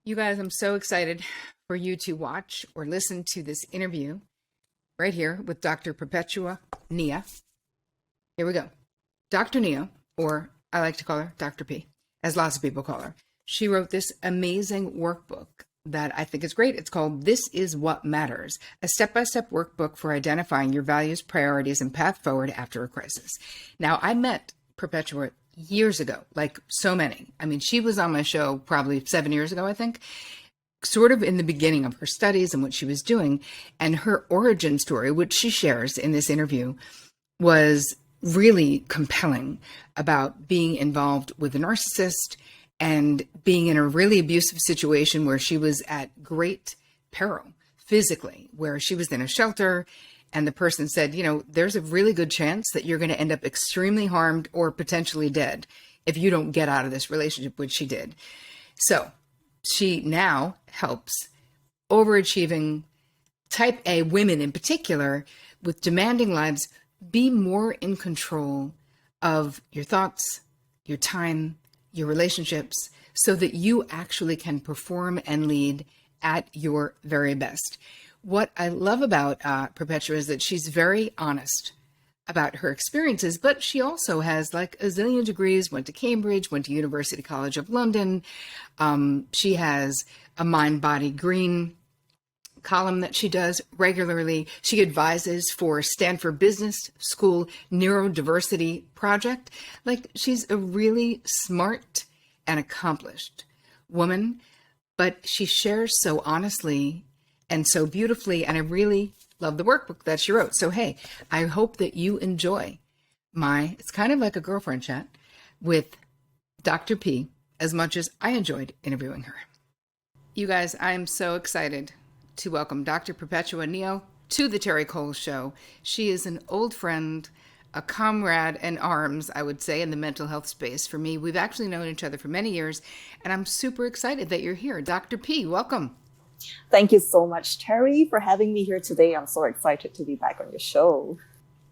You guys, I'm so excited for you to watch or listen to this interview right here with Dr. Perpetua Neo. Here we go. Dr. Neo, or I like to call her Dr. P, as lots of people call her. She wrote this amazing workbook that I think is great. It's called This Is What Matters, a step-by-step workbook for identifying your values, priorities, and path forward after a crisis. Now, I met Perpetua years ago, like so many. I mean, she was on my show probably 7 years ago, I think, sort of in the beginning of her studies and what she was doing. And her origin story, which she shares in this interview, was really compelling about being involved with a narcissist and being in a really abusive situation where she was at great peril physically, where she was in a shelter. And the person said, there's a really good chance that you're going to end up extremely harmed or potentially dead if you don't get out of this relationship, which she did. So she now helps overachieving type A women in particular with demanding lives be more in control of your thoughts, your time, your relationships, so that you actually can perform and lead at your very best. What I love about Perpetua is that she's very honest about her experiences, but she also has like a zillion degrees, went to Cambridge, went to University College of London. She has a Mind Body Green column that she does regularly. She advises for Stanford Business School Neurodiversity Project. Like, she's a really smart and accomplished woman, but she shares so honestly and so beautifully, and I really love the workbook that she wrote. So, hey, I hope that you enjoy it's kind of like a girlfriend chat with Dr. P as much as I enjoyed interviewing her. You guys, I am so excited to welcome Dr. Perpetua Neo to the Terri Cole Show. She is an old friend, a comrade in arms, I would say, in the mental health space for me. We've actually known each other for many years, and I'm super excited that you're here. Dr. P, welcome. Thank you so much, Terri, for having me here today. I'm so excited to be back on your show.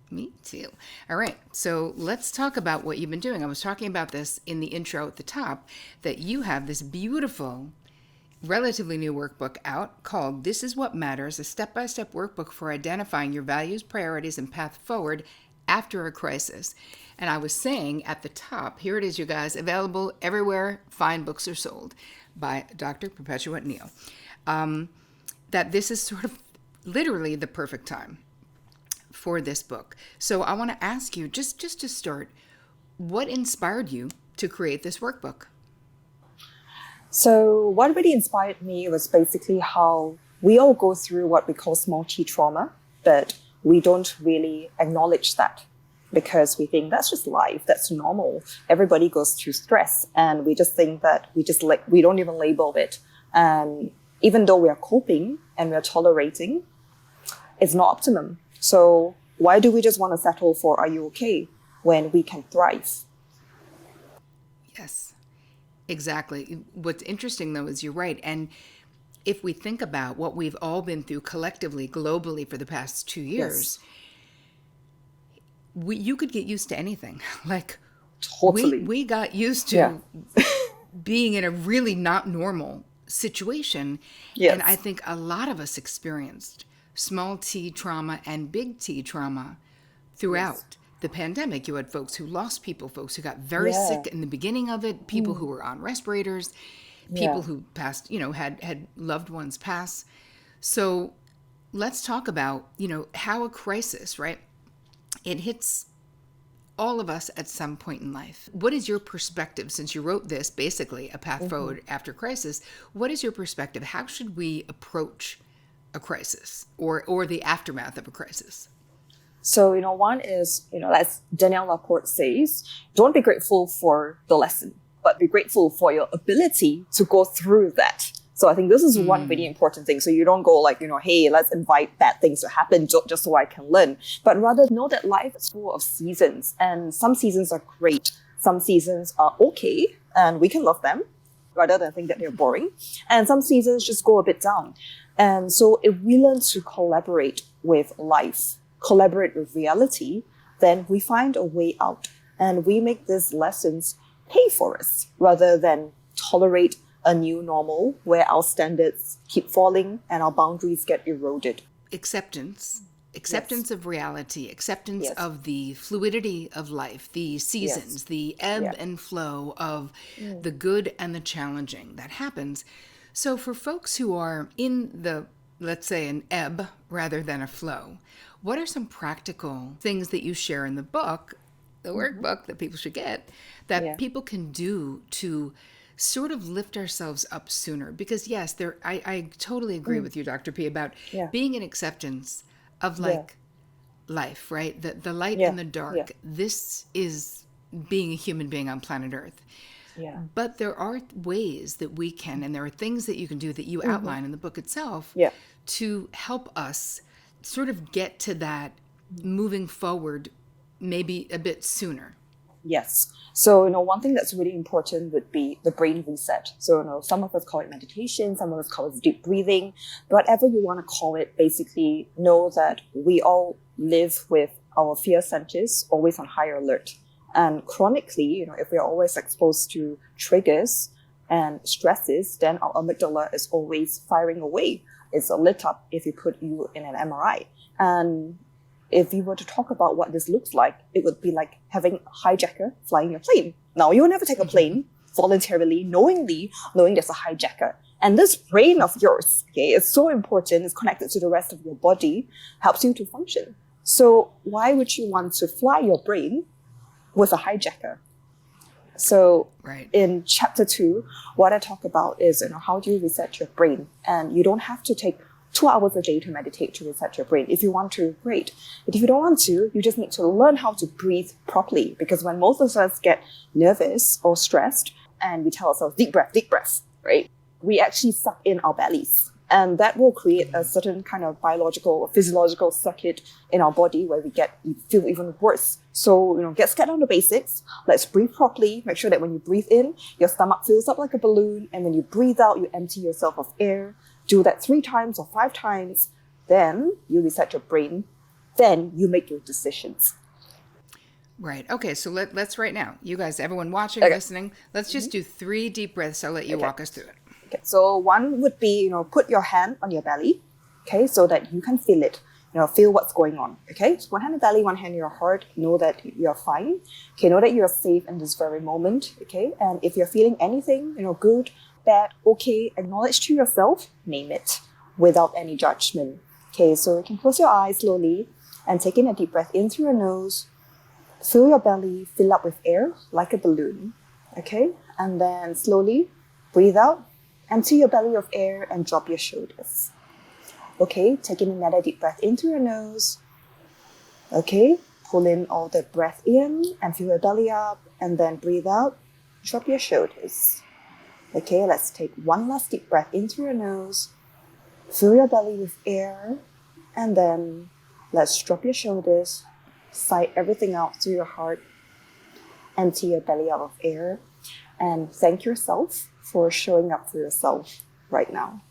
Me too. All right. So let's talk about what you've been doing. I was talking about this in the intro at the top, that you have this beautiful, relatively new workbook out called This Is What Matters, a step-by-step workbook for identifying your values, priorities, and path forward after a crisis. And I was saying at the top, here it is, you guys, available everywhere fine books are sold, by Dr. Perpetua Neo. That this is sort of literally the perfect time for this book. So I want to ask you, just to start, what inspired you to create this workbook? So what really inspired me was basically how we all go through what we call small T trauma, but we don't really acknowledge that because we think that's just life, that's normal. Everybody goes through stress, and we just think that we don't even label it. And even though we are coping and we are tolerating, it's not optimum. So why do we just want to settle for "are you okay" when we can thrive? Yes, exactly. What's interesting, though, is you're right. And if we think about what we've all been through collectively, globally, for the past 2 years, you could get used to anything. Like, totally. we got used to being in a really not normal situation. Yes. And I think a lot of us experienced small T trauma and big T trauma throughout the pandemic. You had folks who lost people, folks who got very sick in the beginning of it, people who were on respirators, people who passed, had loved ones pass. So let's talk about, how a crisis, right? It hits all of us at some point in life. What is your perspective, since you wrote this, basically a path forward after crisis? What is your perspective? How should we approach a crisis or the aftermath of a crisis? So, one is, as Danielle Laporte says, don't be grateful for the lesson, but be grateful for your ability to go through that. So I think this is one really important thing. So you don't go like, hey, let's invite bad things to happen just so I can learn. But rather know that life is full of seasons. And some seasons are great. Some seasons are okay. And we can love them rather than think that they're boring. And some seasons just go a bit down. And so if we learn to collaborate with life, collaborate with reality, then we find a way out. And we make these lessons pay for us rather than tolerate a new normal where our standards keep falling and our boundaries get eroded. Acceptance of reality, acceptance Yes. of the fluidity of life, the seasons, Yes. the ebb Yeah. and flow of the good and the challenging that happens. So for folks who are in the, let's say, an ebb rather than a flow, what are some practical things that you share in the book, the workbook that people should get, that Yeah. people can do to sort of lift ourselves up sooner? Because yes, I totally agree with you, Dr. P, about Yeah. being in acceptance of like life, right? The light Yeah. and the dark. Yeah. This is being a human being on planet Earth. Yeah. But there are ways that we can, and there are things that you can do that you outline in the book itself Yeah. to help us sort of get to that moving forward maybe a bit sooner. Yes. So, one thing that's really important would be the brain reset. So, some of us call it meditation, some of us call it deep breathing, whatever you want to call it, basically know that we all live with our fear centers always on high alert. And chronically, if we're always exposed to triggers and stresses, then our amygdala is always firing away. It's lit up if you put you in an MRI. And if you were to talk about what this looks like, it would be like having a hijacker flying your plane. Now, you will never take a plane voluntarily, knowing there's a hijacker. And this brain of yours, okay, is so important, it's connected to the rest of your body, helps you to function. So why would you want to fly your brain with a hijacker? So Right. in chapter 2, what I talk about is, how do you reset your brain? And you don't have to take 2 hours a day to meditate to reset your brain. If you want to, great. But if you don't want to, you just need to learn how to breathe properly. Because when most of us get nervous or stressed and we tell ourselves, deep breath, right? We actually suck in our bellies. And that will create a certain kind of biological or physiological circuit in our body where we feel even worse. So, get down to basics. Let's breathe properly. Make sure that when you breathe in, your stomach fills up like a balloon. And when you breathe out, you empty yourself of air. Do that 3 times or 5 times. Then you reset your brain. Then you make your decisions. Right. Okay. So let's right now, you guys, everyone watching, Okay. listening, let's just do 3 deep breaths. I'll let you walk us through it. Okay. So one would be, put your hand on your belly, okay, so that you can feel it. Feel what's going on. Okay. So one hand on the belly, one hand on your heart. Know that you're fine. Okay. Know that you're safe in this very moment. Okay. And if you're feeling anything, good, bad, okay, acknowledge to yourself, name it without any judgment. Okay, so you can close your eyes slowly and take in a deep breath in through your nose. Fill your belly, fill up with air like a balloon. Okay, and then slowly breathe out, empty your belly of air and drop your shoulders. Okay, take in another deep breath in through your nose. Okay, pull in all the breath in and fill your belly up, and then breathe out, drop your shoulders. Okay, let's take one last deep breath in through your nose. Fill your belly with air. And then let's drop your shoulders. Sigh everything out through your heart. Empty your belly out of air. And thank yourself for showing up for yourself right now.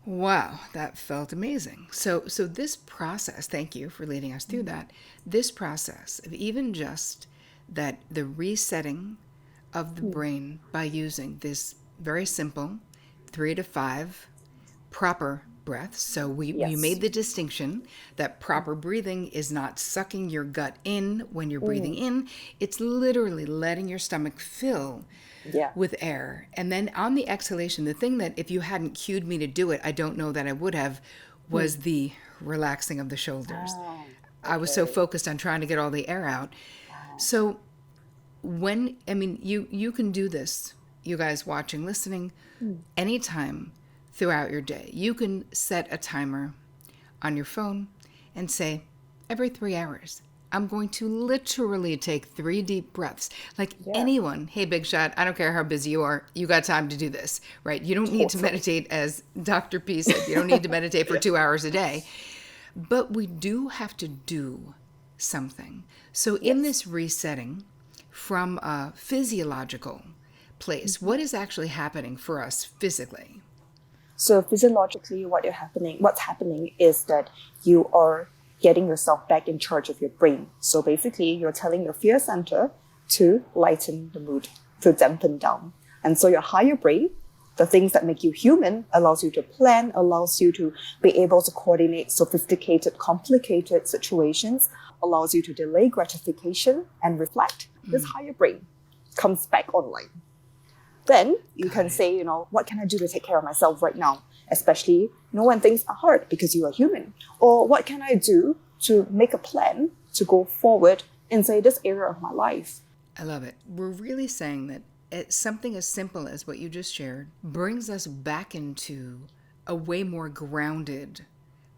Wow, that felt amazing. So this process, thank you for leading us through that. This process of even just that, the resetting of the brain by using this very simple 3 to 5 proper breaths. So we made the distinction that proper breathing is not sucking your gut in when you're breathing in. It's literally letting your stomach fill with air. And then on the exhalation, the thing that if you hadn't cued me to do it, I don't know that I would have, was the relaxing of the shoulders. I was so focused on trying to get all the air out. So you can do this, you guys watching, listening, anytime throughout your day. You can set a timer on your phone and say, every 3 hours, I'm going to literally take 3 deep breaths. Like anyone, hey, big shot, I don't care how busy you are, you got time to do this, right? You don't need to meditate, as Dr. P said, you don't need to meditate for 2 hours a day. But we do have to do something. So in this resetting, from a physiological place, what is actually happening for us physically? So physiologically, what's happening is that you are getting yourself back in charge of your brain. So basically, you're telling your fear center to lighten the mood, to dampen down. And so your higher brain, the things that make you human, allows you to plan, allows you to be able to coordinate sophisticated, complicated situations, allows you to delay gratification and reflect. This higher brain comes back online. Then you can say, what can I do to take care of myself right now? Especially, when things are hard because you are human. Or what can I do to make a plan to go forward in, say, this area of my life? I love it. We're really saying that something as simple as what you just shared brings us back into a way more grounded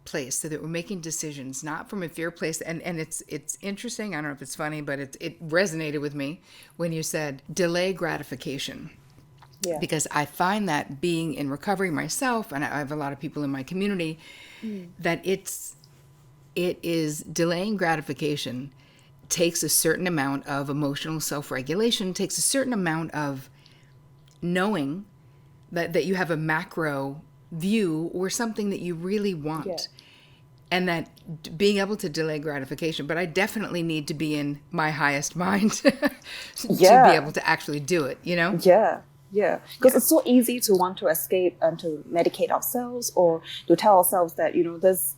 place, so that we're making decisions not from a fear place. And it's interesting. I don't know if it's funny, but it resonated with me when you said delay gratification. Yeah. Because I find that being in recovery myself, and I have a lot of people in my community, that it is delaying gratification takes a certain amount of emotional self-regulation, takes a certain amount of knowing that you have a macro view or something that you really want. Yeah. And that being able to delay gratification, but I definitely need to be in my highest mind to be able to actually do it, Yeah, because it's so easy to want to escape and to medicate ourselves, or to tell ourselves that,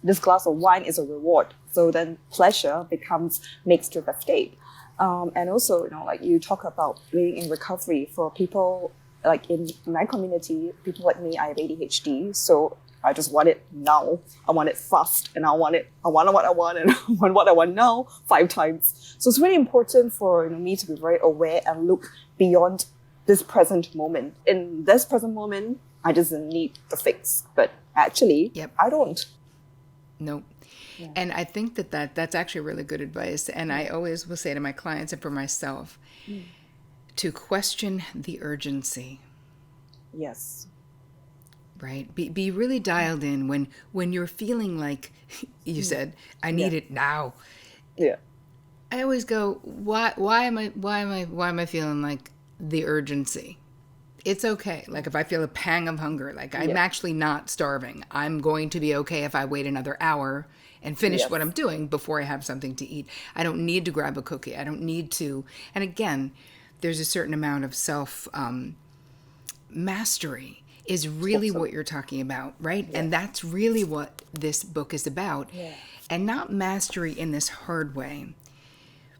this glass of wine is a reward. So then pleasure becomes mixed with escape. And also, like you talk about being in recovery for people, like in my community, people like me, I have ADHD. So I just want it now. I want it fast, and I want what I want, and I want what I want now 5 times. So it's really important for me to be very aware and look beyond this present moment. In this present moment, I just need the fix. But actually, I don't. Nope. Yeah. And I think that's actually really good advice. And I always will say to my clients and for myself to question the urgency. Yes. Right? Be really dialed in when you're feeling like you said, I need it now. Yeah. I always go, why am I feeling like the urgency? It's okay. Like if I feel a pang of hunger, like I'm actually not starving. I'm going to be okay if I wait another hour and finish what I'm doing before I have something to eat. I don't need to grab a cookie. I don't need to. And again, there's a certain amount of self mastery is really what you're talking about, right? And that's really what this book is about. And not mastery in this hard way.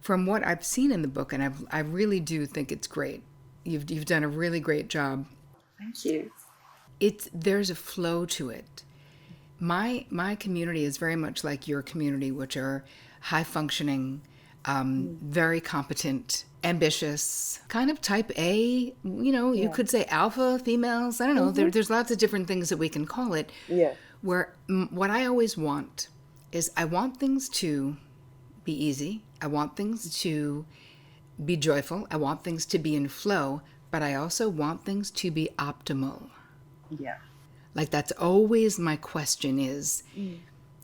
From what I've seen in the book, and I really do think it's great. You've done a really great job. Thank you. There's a flow to it. My community is very much like your community, which are high functioning, very competent, ambitious, kind of type A. You could say alpha females. I don't know. There's lots of different things that we can call it. Yeah. Where what I always want is I want things to be easy. I want things to be joyful. I want things to be in flow, but I also want things to be optimal. Yeah. Like that's always my question is,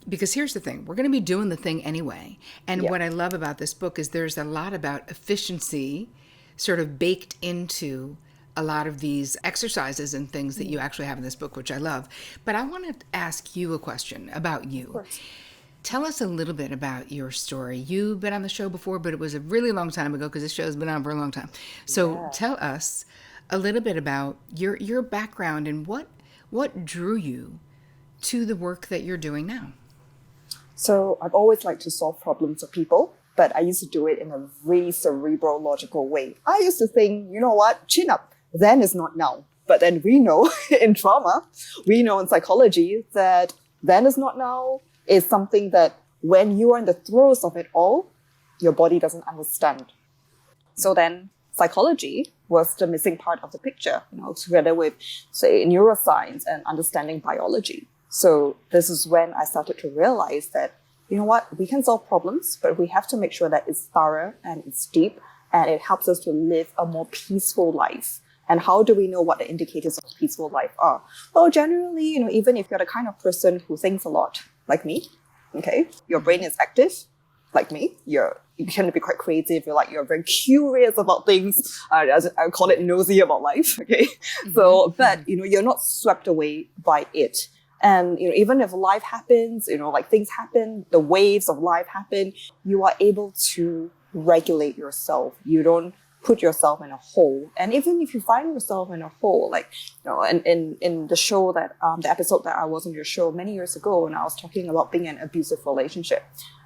because here's the thing, we're going to be doing the thing anyway. And what I love about this book is there's a lot about efficiency sort of baked into a lot of these exercises and things that you actually have in this book, which I love. But I want to ask you a question about you. Of course. Tell us a little bit about your story. You've been on the show before, but it was a really long time ago because this show's been on for a long time. So tell us a little bit about your background and what drew you to the work that you're doing now. So I've always liked to solve problems for people, but I used to do it in a really cerebral, logical way. I used to think, chin up, then is not now. But then we know in trauma, we know in psychology that then is not now is something that when you are in the throes of it all, your body doesn't understand. So then psychology was the missing part of the picture, together with, say, neuroscience and understanding biology. So this is when I started to realize that, we can solve problems, but we have to make sure that it's thorough and it's deep and it helps us to live a more peaceful life. And how do we know what the indicators of peaceful life are? Well, generally, even if you're the kind of person who thinks a lot, like me, okay, your brain is active, like me, you tend to be quite creative, you're very curious about things, I call it nosy about life, okay? So, but, you're not swept away by it. And, even if life happens, things happen, the waves of life happen, you are able to regulate yourself. You don't put yourself in a hole. And even if you find yourself in a hole, like, and in the show that, the episode that I was on your show many years ago, and I was talking about being in an abusive relationship.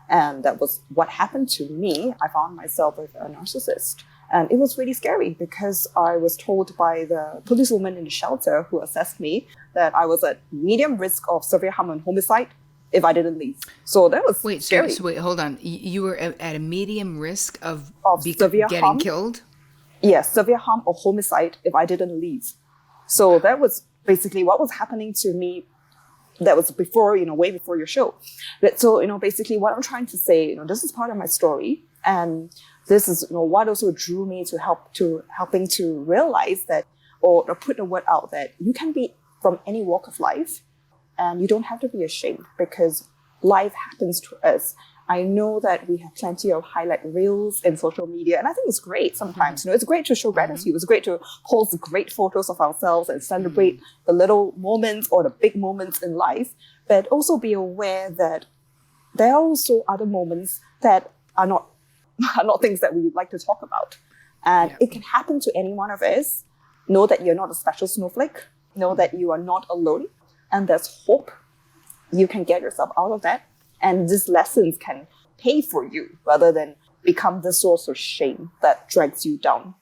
And that was what happened to me. I found myself with a narcissist. And it was really scary because I was told by the policewoman in the shelter who assessed me that I was at medium risk of severe harm and homicide if I didn't leave. So that was scary. So wait, hold on. You were at a medium risk of severe getting harm. killed? Yes, severe harm or homicide if I didn't leave. So that was basically what was happening to me. That was before, way before your show. But so, basically what I'm trying to say, this is part of my story. And this is, what also drew me to helping to realize that, or put the word out that you can be from any walk of life and you don't have to be ashamed because life happens to us. I know that we have plenty of highlight reels in social media, and I think it's great sometimes. It's great to show gratitude. It's great to post great photos of ourselves and celebrate the little moments or the big moments in life, but also be aware that there are also other moments that are not things that we would like to talk about. And it can happen to any one of us. Know that you're not a special snowflake. Know that you are not alone. And there's hope. You can get yourself out of that. And these lessons can pay for you rather than become the source of shame that drags you down.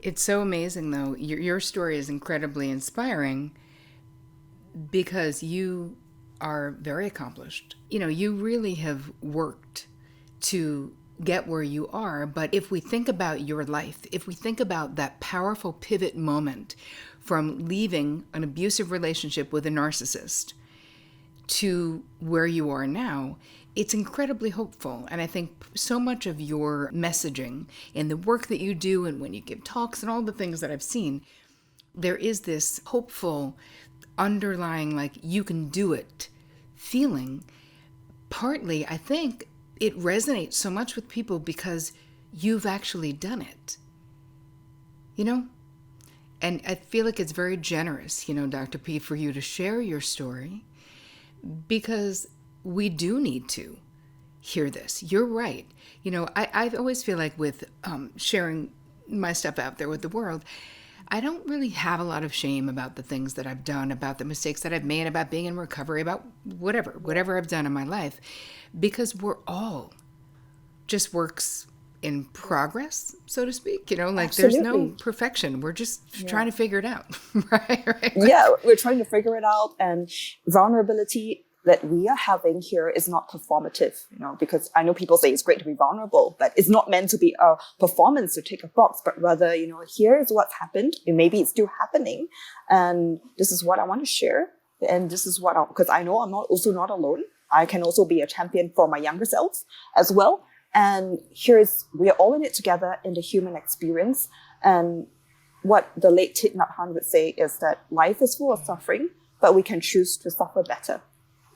It's so amazing, though. Your story is incredibly inspiring because you are very accomplished. You really have worked to get where you are. But if we think about your life, if we think about that powerful pivot moment from leaving an abusive relationship with a narcissist to where you are now, it's incredibly hopeful. And I think so much of your messaging and the work that you do and when you give talks and all the things that I've seen, there is this hopeful underlying, like, you can do it feeling. Partly, I think it resonates so much with people because you've actually done it, And I feel like it's very generous, Dr. P, for you to share your story because we do need to hear this. You're right. I always feel like with sharing my stuff out there with the world, I don't really have a lot of shame about the things that I've done, about the mistakes that I've made, about being in recovery, about whatever I've done in my life, because we're all just works in progress, so to speak. Like Absolutely. There's no perfection. We're just trying to figure it out, right? Yeah, we're trying to figure it out. And vulnerability that we are having here is not performative, because I know people say it's great to be vulnerable, but it's not meant to be a performance to tick a box, but rather, here is what's happened. And maybe it's still happening. And this is what I want to share. And this is because I know I'm also not alone. I can also be a champion for my younger selves as well. And we are all in it together in the human experience. And what the late Thich Nhat Hanh would say is that life is full of suffering, but we can choose to suffer better.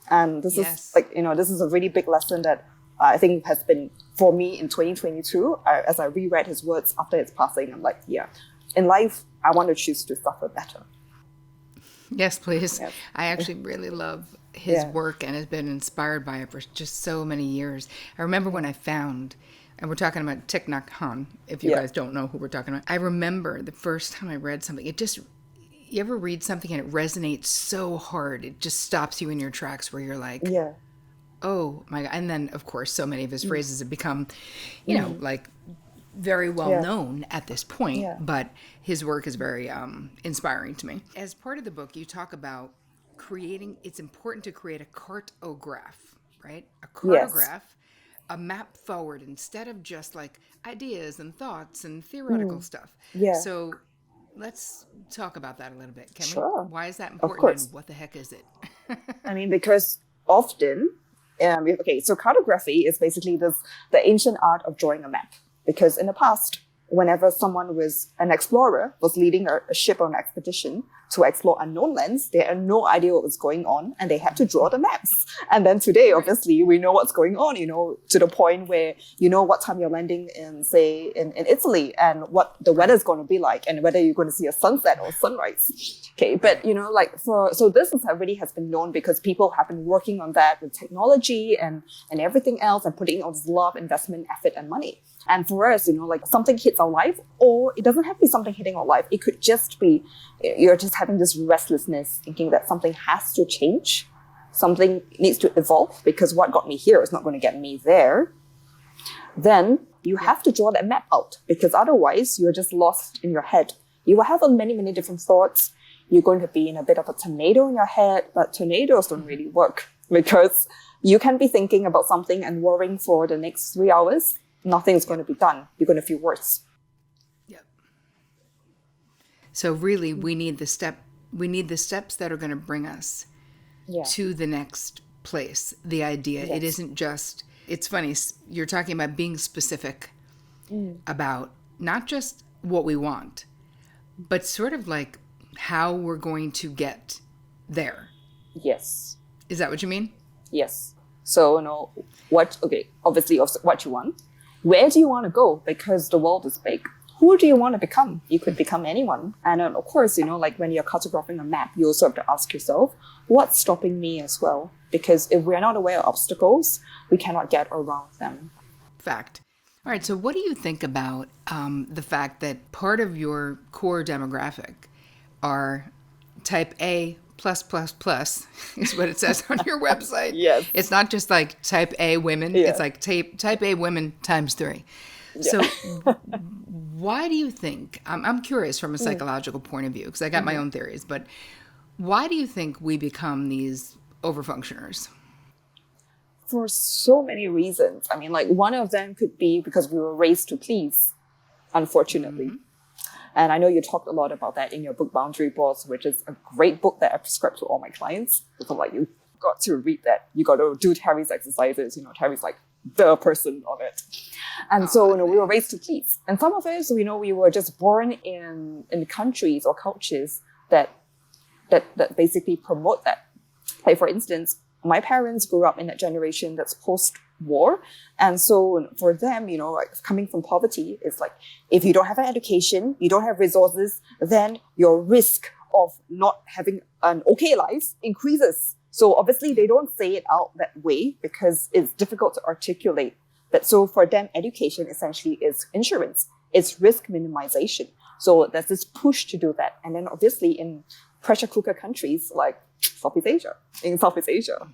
And this is this is a really big lesson that I think has been for me in 2022. As I reread his words after his passing, I'm like, in life, I want to choose to suffer better. Yes, please. Yes. I actually really love his work and has been inspired by it for just so many years. I remember when I found, and we're talking about Thich Nhat Hanh, if you guys don't know who we're talking about. I remember the first time I read something, you ever read something and it resonates so hard, it just stops you in your tracks where you're like, oh my God. And then, of course, so many of his phrases have become, like very well known at this point, but his work is very inspiring to me. As part of the book, you talk about it's important to create a cartograph, right? A cartograph, a map forward instead of just like ideas and thoughts and theoretical stuff. Yeah. So let's talk about that a little bit. Can we? Why is that important? Of course. And what the heck is it? Because often, so cartography is basically the ancient art of drawing a map. Because in the past, whenever an explorer was leading a ship on an expedition to explore unknown lands, they had no idea what was going on and they had to draw the maps. And then today, obviously, we know what's going on, to the point where you know what time you're landing in, say, in Italy and what the weather's going to be like and whether you're going to see a sunset or sunrise. Okay, but, so this already has been known because people have been working on that with technology and everything else and putting all this love, investment, effort, and money. And for us, like something hits our life, or it doesn't have to be something hitting our life. It could just be you're just having this restlessness, thinking that something has to change, something needs to evolve because what got me here is not going to get me there. Then you have to draw that map out, because otherwise you're just lost in your head. You will have many, many different thoughts. You're going to be in a bit of a tornado in your head, but tornadoes don't really work because you can be thinking about something and worrying for the next 3 hours. Nothing's going to be done. You're going to feel worse. Yep. So really, we need the steps that are going to bring us to the next place. The idea, it isn't just, it's funny, you're talking about being specific about not just what we want, but sort of like how we're going to get there. Yes. Is that what you mean? Yes. So, obviously what you want. Where do you want to go? Because the world is big. Who do you want to become? You could become anyone. And of course, like when you're cartographing a map, you also have to ask yourself, what's stopping me as well? Because if we're not aware of obstacles, we cannot get around them. Fact. All right. So what do you think about the fact that part of your core demographic are type A plus plus plus is what it says on your website. Yes. It's not just like type A women. Yeah. It's like type A women times 3. Yeah. So why do you think, I'm curious from a psychological point of view, because I got my own theories, but why do you think we become these overfunctioners? For so many reasons. I mean, like one of them could be because we were raised to please, unfortunately. And I know you talked a lot about that in your book, Boundary Boards, which is a great book that I prescribe to all my clients. So like, you got to read that. You got to do Terri's exercises. Terri's like the person on it. And so, we were raised to please. And some of us, we were just born in countries or cultures that basically promote that. Like, for instance, my parents grew up in that generation that's post-war. And so for them, like coming from poverty, it's like, if you don't have an education, you don't have resources, then your risk of not having an okay life increases. So obviously they don't say it out that way because it's difficult to articulate. But so for them, education essentially is insurance. It's risk minimization. So there's this push to do that. And then obviously in pressure cooker countries like Southeast Asia,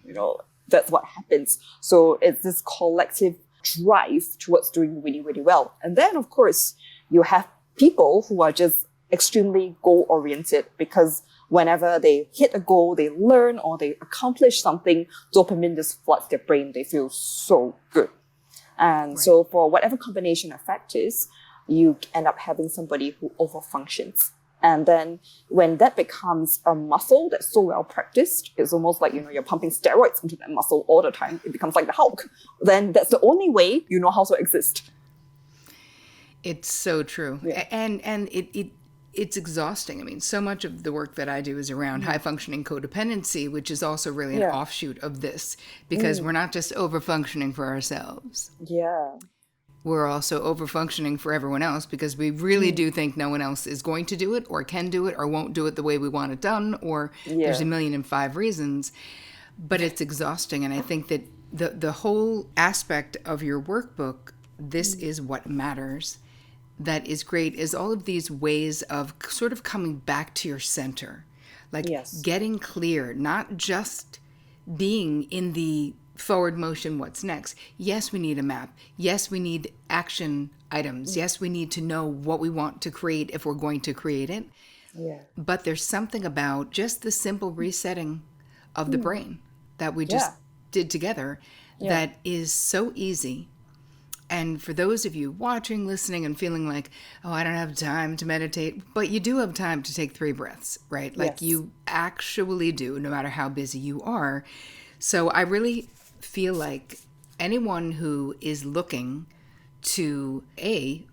that's what happens. So it's this collective drive towards doing really, really well. And then, of course, you have people who are just extremely goal-oriented because whenever they hit a goal, they learn or they accomplish something, dopamine just floods their brain. They feel so good. And so for whatever combination of factors, you end up having somebody who overfunctions. And then when that becomes a muscle that's so well practiced, it's almost like, you're pumping steroids into that muscle all the time. It becomes like the Hulk. Then that's the only way you know how to exist. It's so true. Yeah. And it's exhausting. I mean, so much of the work that I do is around high functioning codependency, which is also really an offshoot of this, because we're not just over functioning for ourselves. Yeah. We're also over functioning for everyone else because we really do think no one else is going to do it or can do it or won't do it the way we want it done, or there's 1,000,005 reasons. But it's exhausting. And I think that the whole aspect of your workbook, this is what matters, that is great, is all of these ways of sort of coming back to your center. Like getting clear, not just being in the forward motion, what's next. Yes, we need a map. Yes, we need action items. Yes, we need to know what we want to create if we're going to create it. Yeah. But there's something about just the simple resetting of the brain that we just did together that is so easy. And for those of you watching, listening, and feeling like, oh, I don't have time to meditate, but you do have time to take 3 breaths, right? Like you actually do, no matter how busy you are. So I really feel like anyone who is looking to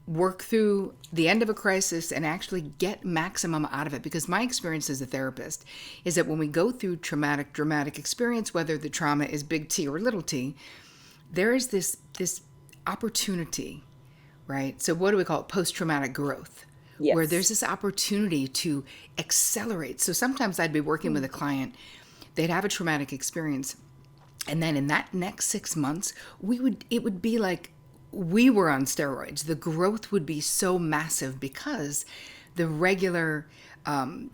work through the end of a crisis and actually get maximum out of it, because my experience as a therapist is that when we go through dramatic experience, whether the trauma is big T or little t, there is this opportunity, right? So what do we call it? Post-traumatic growth, where there's this opportunity to accelerate. So sometimes I'd be working with a client, they'd have a traumatic experience, and then in that next 6 months, it would be like we were on steroids. The growth would be so massive because the regular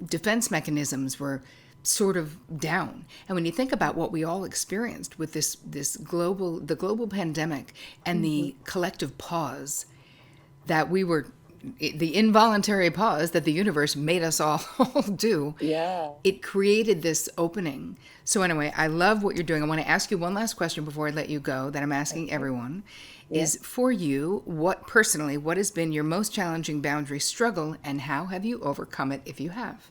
defense mechanisms were sort of down. And when you think about what we all experienced with the global pandemic and the collective pause that we were, the involuntary pause that the universe made us all do, Yeah. it created this opening. So anyway, I love what you're doing. I want to ask you one last question before I let you go that I'm asking everyone. Is for you, what has been your most challenging boundary struggle, and how have you overcome it if you have?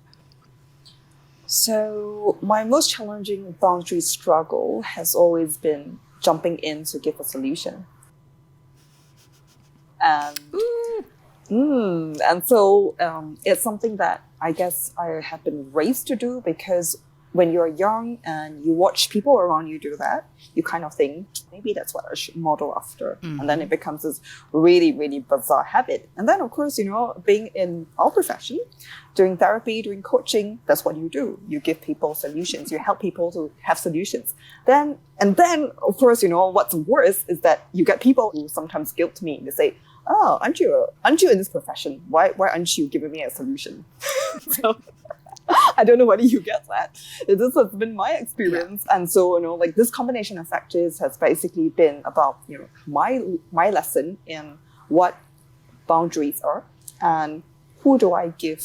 So my most challenging boundary struggle has always been jumping in to give a solution. And it's something that I guess I have been raised to do, because when you're young and you watch people around you do that, you kind of think, maybe that's what I should model after. And then it becomes this really, really bizarre habit. And then, of course, being in our profession, doing therapy, doing coaching, that's what you do. You give people solutions. You help people to have solutions. Then, of course, what's worse is that you get people who sometimes guilt me. They say, oh, aren't you in this profession? Why aren't you giving me a solution? So I don't know whether you get that. This has been my experience. Yeah. And so, this combination of factors has basically been about, my lesson in what boundaries are and who do I give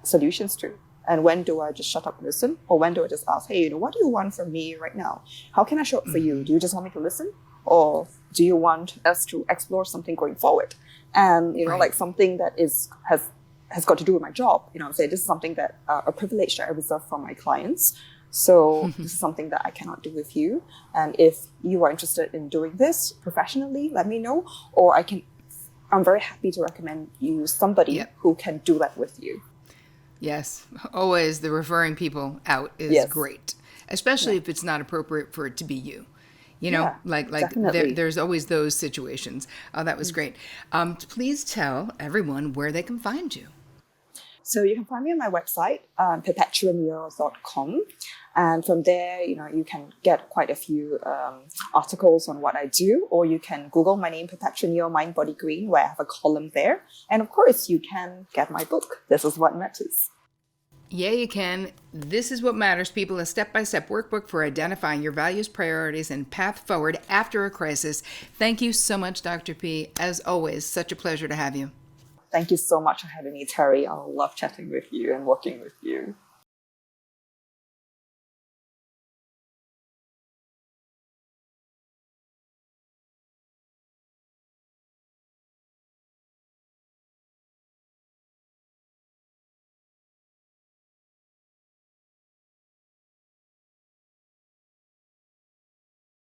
solutions to, and when do I just shut up and listen, or when do I just ask, hey, what do you want from me right now? How can I show up for you? Do you just want me to listen, or do you want us to explore something going forward? And, like something that has got to do with my job. Say this is something that a privilege that I reserve for my clients. So this is something that I cannot do with you. And if you are interested in doing this professionally, let me know. Or I'm very happy to recommend you somebody who can do that with you. Yes. Always the referring people out is great, especially if it's not appropriate for it to be you. There's always those situations. Oh, that was great. Please tell everyone where they can find you. So you can find me on my website, perpetuaneo.com. And from there, you can get quite a few articles on what I do, or you can Google my name, Perpetua Neo, Mind, Body, Green, where I have a column there. And of course, you can get my book, This Is What Matters. Yeah, you can. This is what matters, people. A step-by-step workbook for identifying your values, priorities, and path forward after a crisis. Thank you so much, Dr. P. As always, such a pleasure to have you. Thank you so much for having me, Terri. I love chatting with you and working with you.